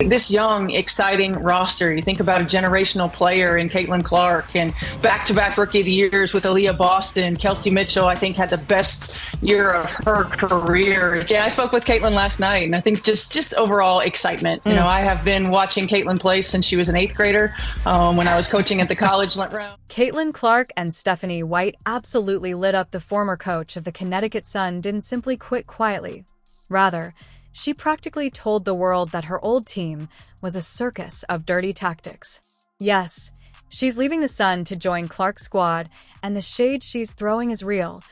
This young, exciting roster. You think about a generational player in Caitlin Clark and back-to-back Rookie of the Years with Aaliyah Boston. Kelsey Mitchell, I think, had the best year of her career. Yeah, I spoke with Caitlin last night, and I think just overall excitement. You know, I have been watching Caitlin play since she was an eighth grader when I was coaching at the college round. Caitlin Clark and Stephanie White absolutely lit up. The former coach of the Connecticut Sun didn't simply quit quietly. Rather, she practically told the world that her old team was a circus of dirty tactics. Yes, she's leaving the Sun to join Clark's squad, and the shade she's throwing is real.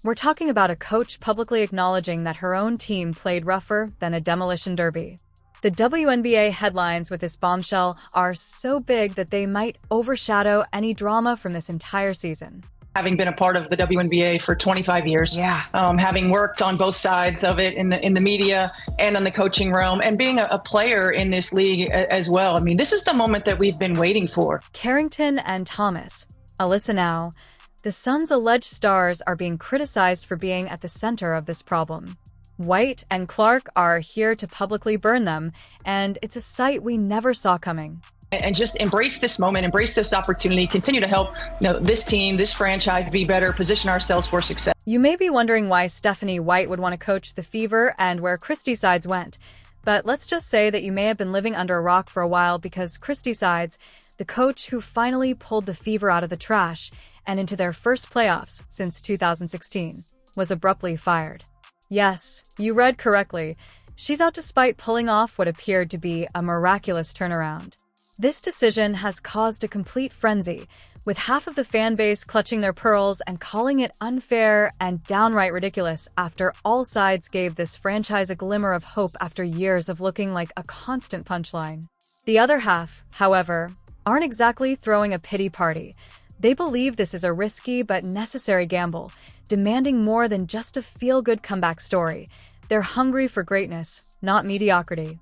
We're talking about a coach publicly acknowledging that her own team played rougher than a demolition derby. The WNBA headlines with this bombshell are so big that they might overshadow any drama from this entire season. Having been a part of the WNBA for 25 years, having worked on both sides of it in the media and in the coaching realm, and being a player in this league as well. I mean, this is the moment that we've been waiting for. Carrington and Thomas. Alyssa now. The Sun's alleged stars are being criticized for being at the center of this problem. White and Clark are here to publicly burn them, and it's a sight we never saw coming. And just embrace this moment, embrace this opportunity, continue to help this team, this franchise be better, position ourselves for success. You may be wondering why Stephanie White would want to coach the Fever and where Christy Sides went. But let's just say that you may have been living under a rock for a while, because Christy Sides, the coach who finally pulled the Fever out of the trash and into their first playoffs since 2016, was abruptly fired. Yes, you read correctly. She's out despite pulling off what appeared to be a miraculous turnaround. This decision has caused a complete frenzy, with half of the fan base clutching their pearls and calling it unfair and downright ridiculous after all sides gave this franchise a glimmer of hope after years of looking like a constant punchline. The other half, however, aren't exactly throwing a pity party. They believe this is a risky but necessary gamble, demanding more than just a feel-good comeback story. They're hungry for greatness, not mediocrity.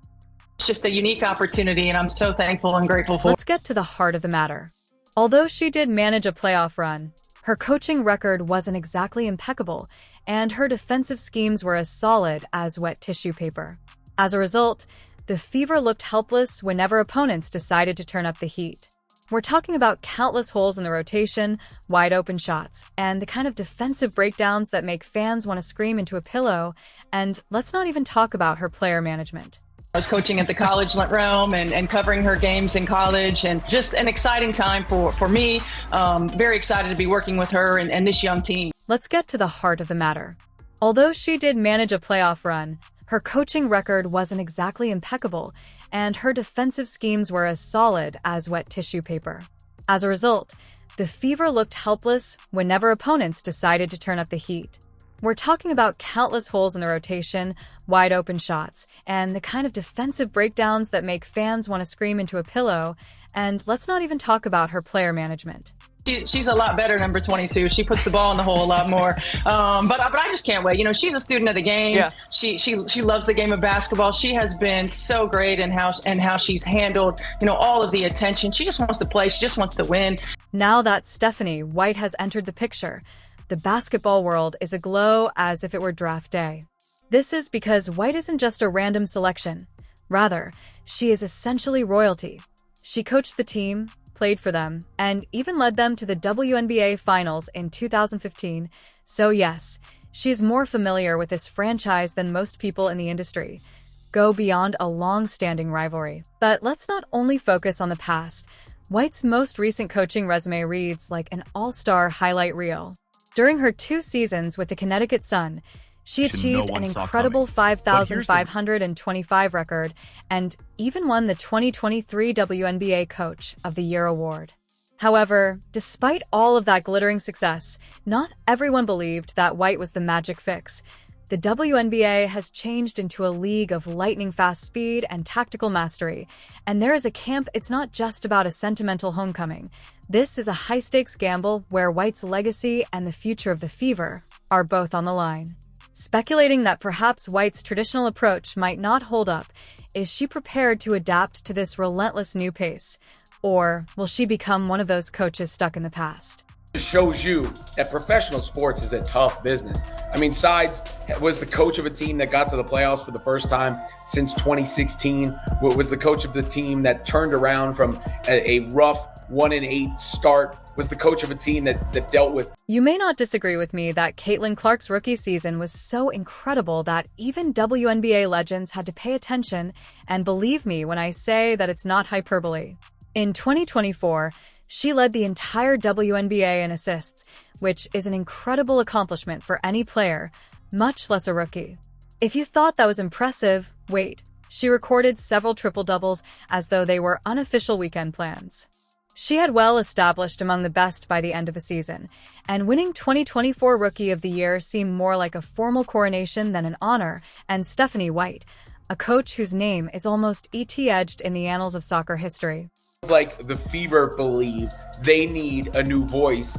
It's just a unique opportunity, and I'm so thankful and grateful for it. Let's get to the heart of the matter. Although she did manage a playoff run, her coaching record wasn't exactly impeccable, and her defensive schemes were as solid as wet tissue paper. As a result, the Fever looked helpless whenever opponents decided to turn up the heat. We're talking about countless holes in the rotation, wide-open shots, and the kind of defensive breakdowns that make fans want to scream into a pillow. And let's not even talk about her player management. I was coaching at the college realm and covering her games in college, and just an exciting time for me. Very excited to be working with her and this young team. Let's get to the heart of the matter. Although she did manage a playoff run, her coaching record wasn't exactly impeccable, and her defensive schemes were as solid as wet tissue paper. As a result, the Fever looked helpless whenever opponents decided to turn up the heat. We're talking about countless holes in the rotation, wide-open shots, and the kind of defensive breakdowns that make fans want to scream into a pillow. And let's not even talk about her player management. She's a lot better, number 22. She puts the ball in the hole a lot more. But I just can't wait. She's a student of the game. Yeah. She loves the game of basketball. She has been so great in how she's handled, all of the attention. She just wants to play. She just wants to win. Now that Stephanie White has entered the picture, the basketball world is aglow as if it were draft day. This is because White isn't just a random selection. Rather, she is essentially royalty. She coached the team, played for them, and even led them to the WNBA Finals in 2015. So yes, she is more familiar with this franchise than most people in the industry. Go beyond a long-standing rivalry. But let's not only focus on the past. White's most recent coaching resume reads like an all-star highlight reel. During her 2 seasons with the Connecticut Sun, she achieved an incredible 5,525 record and even won the 2023 WNBA Coach of the Year award. However, despite all of that glittering success, not everyone believed that White was the magic fix. The WNBA has changed into a league of lightning-fast speed and tactical mastery, and there is a camp. It's not just about a sentimental homecoming. This is a high-stakes gamble where White's legacy and the future of the Fever are both on the line. Speculating that perhaps White's traditional approach might not hold up, is she prepared to adapt to this relentless new pace? Or will she become one of those coaches stuck in the past? It shows you that professional sports is a tough business. I mean, Sides was the coach of a team that got to the playoffs for the first time since 2016. Was the coach of the team that turned around from a rough 1-8 start. Was the coach of a team that dealt with. You may not disagree with me that Caitlin Clark's rookie season was so incredible that even WNBA legends had to pay attention and believe me when I say that it's not hyperbole. In 2024, she led the entire WNBA in assists, which is an incredible accomplishment for any player, much less a rookie. If you thought that was impressive, wait. She recorded several triple-doubles as though they were unofficial weekend plans. She had well established among the best by the end of the season, and winning 2024 Rookie of the Year seemed more like a formal coronation than an honor, and Stephanie White, a coach whose name is almost ET-edged in the annals of soccer history. It's like the Fever believe they need a new voice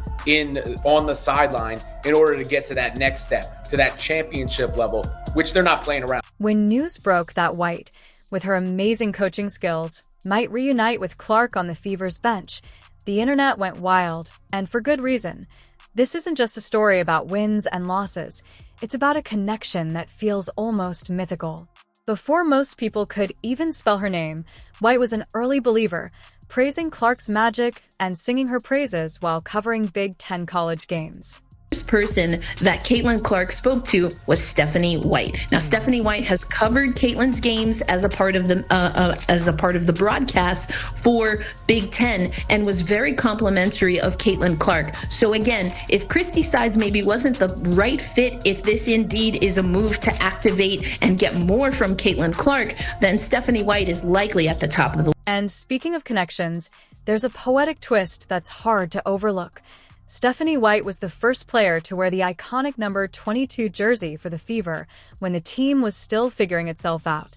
on the sideline in order to get to that next step, to that championship level, which they're not playing around. When news broke that White, with her amazing coaching skills, might reunite with Clark on the Fever's bench, the internet went wild, and for good reason. This isn't just a story about wins and losses. It's about a connection that feels almost mythical. Before most people could even spell her name, White was an early believer, praising Clark's magic and singing her praises while covering Big Ten college games. First person that Caitlin Clark spoke to was Stephanie White. Now, Stephanie White has covered Caitlin's games as a part of the broadcast for Big Ten and was very complimentary of Caitlin Clark. So again, if Christy Sides maybe wasn't the right fit, if this indeed is a move to activate and get more from Caitlin Clark, then Stephanie White is likely at the top of the list. And speaking of connections, there's a poetic twist that's hard to overlook. Stephanie White was the first player to wear the iconic number 22 jersey for the Fever when the team was still figuring itself out.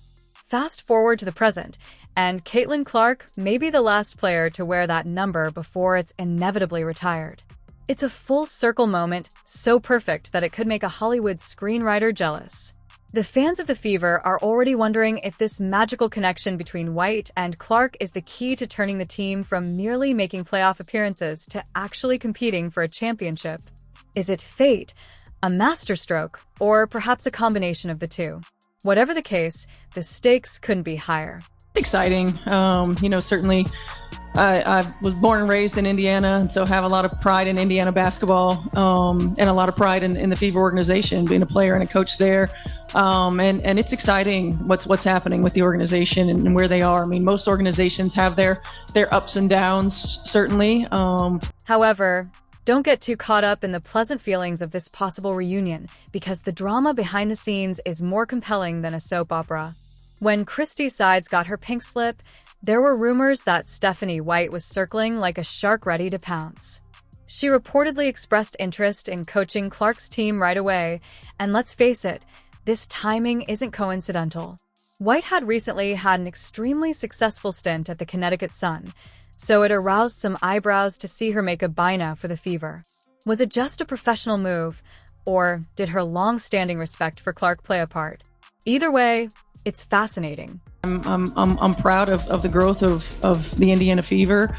Fast forward to the present, and Caitlin Clark may be the last player to wear that number before it's inevitably retired. It's a full circle moment, so perfect that it could make a Hollywood screenwriter jealous. The fans of the Fever are already wondering if this magical connection between White and Clark is the key to turning the team from merely making playoff appearances to actually competing for a championship. Is it fate, a masterstroke, or perhaps a combination of the two? Whatever the case, the stakes couldn't be higher. Exciting. Certainly I was born and raised in Indiana, and so have a lot of pride in Indiana basketball, and a lot of pride in the Fever organization, being a player and a coach there. And it's exciting what's happening with the organization and where they are. I mean, most organizations have their ups and downs, certainly. However, don't get too caught up in the pleasant feelings of this possible reunion, because the drama behind the scenes is more compelling than a soap opera. When Christy Sides got her pink slip, there were rumors that Stephanie White was circling like a shark ready to pounce. She reportedly expressed interest in coaching Clark's team right away, and let's face it, this timing isn't coincidental. White had recently had an extremely successful stint at the Connecticut Sun, so it aroused some eyebrows to see her make a bina for the Fever. Was it just a professional move, or did her long-standing respect for Clark play a part? Either way, it's fascinating. I'm proud of the growth of the Indiana Fever.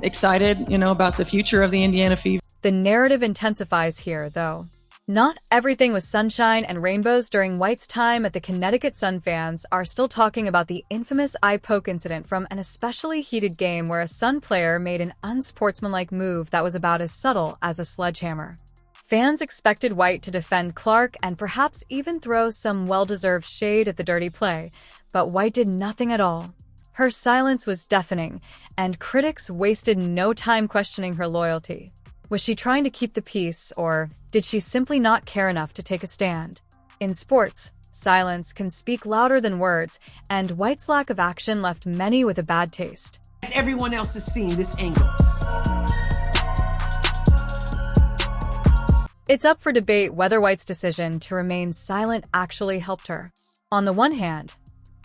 Excited, about the future of the Indiana Fever. The narrative intensifies here, though. Not everything was sunshine and rainbows during White's time at the Connecticut Sun. Fans are still talking about the infamous eye poke incident from an especially heated game where a Sun player made an unsportsmanlike move that was about as subtle as a sledgehammer. Fans expected White to defend Clark and perhaps even throw some well-deserved shade at the dirty play, but White did nothing at all. Her silence was deafening, and critics wasted no time questioning her loyalty. Was she trying to keep the peace, or did she simply not care enough to take a stand? In sports, silence can speak louder than words, and White's lack of action left many with a bad taste. As everyone else is seeing this angle. It's up for debate whether White's decision to remain silent actually helped her. On the one hand,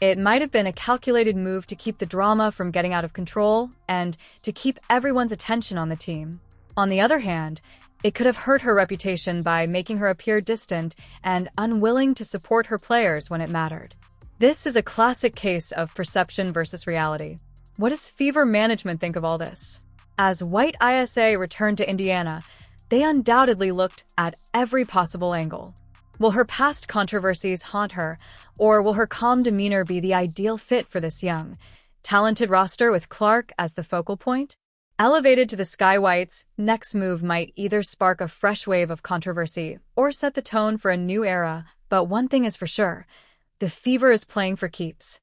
it might have been a calculated move to keep the drama from getting out of control and to keep everyone's attention on the team. On the other hand, it could have hurt her reputation by making her appear distant and unwilling to support her players when it mattered. This is a classic case of perception versus reality. What does Fever management think of all this? As White ISA returned to Indiana, they undoubtedly looked at every possible angle. Will her past controversies haunt her, or will her calm demeanor be the ideal fit for this young, talented roster with Clark as the focal point? Elevated to the Sky Whites, next move might either spark a fresh wave of controversy or set the tone for a new era, but one thing is for sure, the Fever is playing for keeps.